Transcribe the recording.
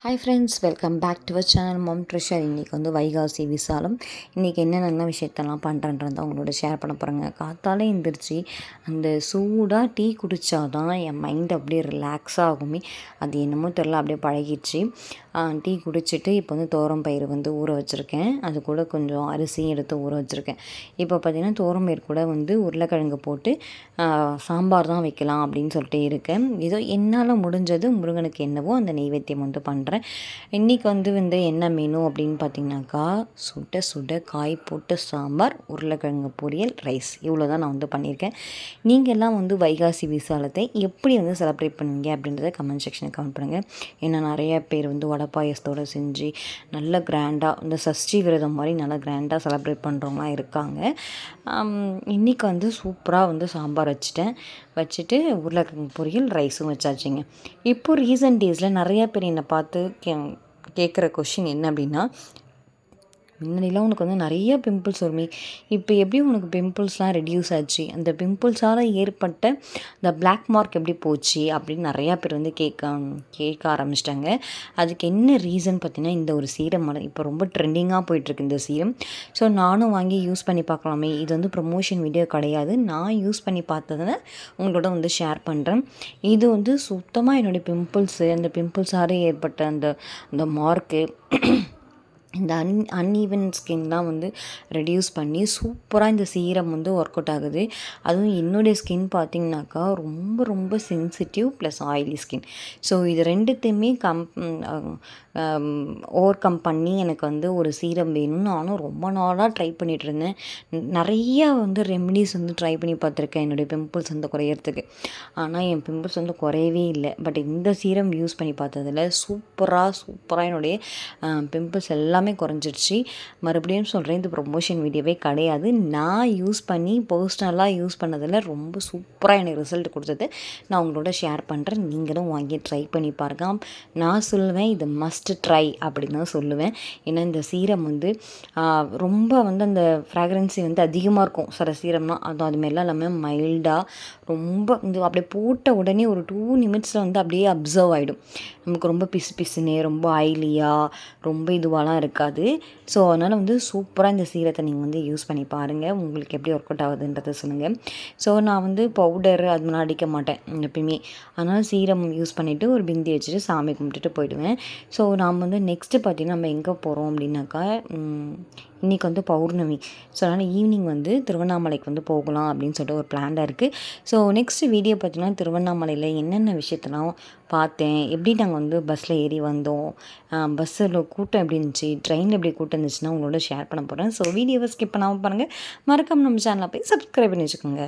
Hi friends, welcome back to our channel mum treasure. இன்றைக்கி வந்து வைகாசி விசாலம். இன்றைக்கி என்னென்ன விஷயத்தெல்லாம் பண்ணுறேன்றதை அவங்களோட ஷேர் பண்ண போகிறேங்க. காத்தாலே எழுந்திரிச்சு அந்த சூடாக டீ குடித்தா தான் என் மைண்ட் அப்படியே ரிலாக்ஸ் ஆகுமே. அது என்னமோ தெரில, அப்படியே பழகிடுச்சு. டீ குடிச்சிட்டு இப்போ வந்து பயிறு வந்து ஊற வச்சுருக்கேன். அது கூட கொஞ்சம் அரிசியும் எடுத்து ஊற வச்சுருக்கேன். இப்போ பார்த்திங்கன்னா பயிறு கூட வந்து உருளைக்கிழங்கு போட்டு சாம்பார் தான் வைக்கலாம் அப்படின்னு சொல்லிட்டு இருக்கேன். ஏதோ என்னால் முடிஞ்சது முருகனுக்கு என்னவோ அந்த நெய்வேத்தியம் வந்து பண்ணுறேன். இன்றைக்கி வந்து என்ன மெனு அப்படின்னு பார்த்திங்கனாக்கா, சுட சுட காய் போட்டு சாம்பார், உருளைக்கிழங்கு பொரியல், ரைஸ், இவ்வளோ தான் நான் வந்து பண்ணியிருக்கேன். நீங்கள் எல்லாம் வந்து வைகாசி விசாலத்தை எப்படி வந்து செலிப்ரேட் பண்ணுவீங்க அப்படின்றத கமெண்ட் செக்ஷனில் கமெண்ட் பண்ணுங்கள். ஏன்னா நிறைய பேர் வந்து வடை பாயசத்தோடு செஞ்சு நல்ல கிராண்டாக இந்த சஷ்டி விரதம் மாதிரி நல்லா கிராண்டாக செலிப்ரேட் பண்ணுறவங்களாம் இருக்காங்க. இன்றைக்கி வந்து சூப்பராக வந்து சாம்பார் வச்சுட்டு உருளைக்கிழங்கு பொரியல், ரைஸும் வச்சாச்சுங்க. இப்போது ரீசன்ட் டேஸில் நிறையா பேர் என்னை பார்த்து கேட்குற கொஷின் என்ன அப்படின்னா, முன்னாடிலாம் உனக்கு வந்து நிறைய பிம்பிள்ஸ் வருமே, இப்போ எப்படி உனக்கு பிம்பிள்ஸ்லாம் ரெடியூஸ் ஆச்சு, அந்த பிம்பிள்ஸால் ஏற்பட்ட இந்த பிளாக் மார்க் எப்படி போச்சு அப்படின்னு நிறையா பேர் வந்து கேட்க ஆரம்பிச்சிட்டாங்க. அதுக்கு என்ன ரீசன் பார்த்தீங்கன்னா, இந்த ஒரு சீரம் இப்போ ரொம்ப ட்ரெண்டிங்காக போயிட்டுருக்கு இந்த சீரம். ஸோ நானும் வாங்கி யூஸ் பண்ணி பார்க்கலாமே. இது வந்து ப்ரமோஷன் வீடியோ கிடையாது, நான் யூஸ் பண்ணி பார்த்ததை உங்களோட வந்து ஷேர் பண்ணுறேன். இது வந்து சுத்தமாக என்னுடைய பிம்பிள்ஸு, அந்த பிம்பிள்ஸால் ஏற்பட்ட அந்த மார்க்கு, இந்த அன்ஈவன் ஸ்கின்லாம் வந்து ரெடியூஸ் பண்ணி சூப்பராக இந்த சீரம் வந்து ஒர்க் அவுட் ஆகுது. அதுவும் என்னுடைய ஸ்கின் பார்த்திங்கனாக்கா ரொம்ப ரொம்ப sensitive plus oily skin. So இது ரெண்டுத்தையுமே ஓவர் கம் பண்ணி எனக்கு வந்து ஒரு சீரம் வேணும்னு நானும் ரொம்ப நாளாக ட்ரை பண்ணிகிட்டு இருந்தேன். நிறையா வந்து ரெமெடிஸ் வந்து ட்ரை பண்ணி பார்த்துருக்கேன் என்னுடைய பிம்பிள்ஸ் வந்து குறையிறதுக்கு. ஆனால் என் பிம்பிள்ஸ் வந்து குறையவே இல்லை. பட் இந்த சீரம் யூஸ் பண்ணி பார்த்ததில் சூப்பராக என்னுடைய பிம்பிள்ஸ் எல்லாமே குறைஞ்சிடுச்சு. மறுபடியும் சொல்கிறேன், இது ப்ரொமோஷன் வீடியோவே கிடையாது. நான் யூஸ் பண்ணி பர்சனலாக யூஸ் பண்ணதில் ரொம்ப சூப்பராக எனக்கு ரிசல்ட் கொடுத்தது நான் உங்களோட ஷேர் பண்ணுறேன். நீங்களும் வாங்கி ட்ரை பண்ணி பாருங்க. நான் சொல்லுவேன், இது மஸ்ட் ட்ரை அப்படின்னு தான் சொல்லுவேன். ஏன்னா இந்த சீரம் வந்து ரொம்ப வந்து அந்த ஃப்ராக்ரன்சி வந்து அதிகமாக இருக்கும் சில சீரம்னா. அதுமாரிலாம் இல்லாமல் மைல்டாக ரொம்ப இந்த அப்படியே போட்ட உடனே ஒரு 2 நிமிட்ஸில் வந்து அப்படியே அப்சர்வ் ஆகிடும். நமக்கு ரொம்ப பிசுனே ரொம்ப ஆயிலியாக ரொம்ப இதுவாலாம் இருக்காது. ஸோ அதனால் வந்து சூப்பராக இந்த சீரத்தை நீங்கள் வந்து யூஸ் பண்ணி பாருங்கள். உங்களுக்கு எப்படி ஒர்க் அவுட் ஆகுதுன்றதை சொல்லுங்கள். ஸோ நான் வந்து பவுடரு அது மாதிரி அடிக்க மாட்டேன் எப்பயுமே. அதனால் சீரம் யூஸ் பண்ணிவிட்டு ஒரு பிந்தி வச்சுட்டு சாமி கும்பிட்டுட்டு போயிடுவேன். ஸோ நாம் வந்து நெக்ஸ்ட்டு பார்த்திங்கன்னா நம்ம எங்கே போகிறோம் அப்படின்னாக்கா, இன்றைக்கி வந்து பௌர்ணமி. ஸோ அதனால் ஈவினிங் வந்து திருவண்ணாமலைக்கு வந்து போகலாம் அப்படின்னு சொல்லிட்டு ஒரு பிளானில் இருக்குது. ஸோ நெக்ஸ்ட்டு வீடியோ பார்த்திங்கன்னா திருவண்ணாமலையில் என்னென்ன விஷயத்தெல்லாம் பார்த்தேன், எப்படி நாங்கள் வந்து பஸ்ஸில் ஏறி வந்தோம், பஸ்ஸில் கூட்டம் எப்படி இருந்துச்சு, ட்ரெயினில் எப்படி கூட்டம் இருந்துச்சுன்னா உங்களோட ஷேர் பண்ண போகிறேன். ஸோ வீடியோவை ஸ்கிப் பண்ணாமல் பாருங்கள். மறக்காமல் நம்ம சேனலில் போய் சப்ஸ்கிரைப் பண்ணி வச்சுக்கோங்க.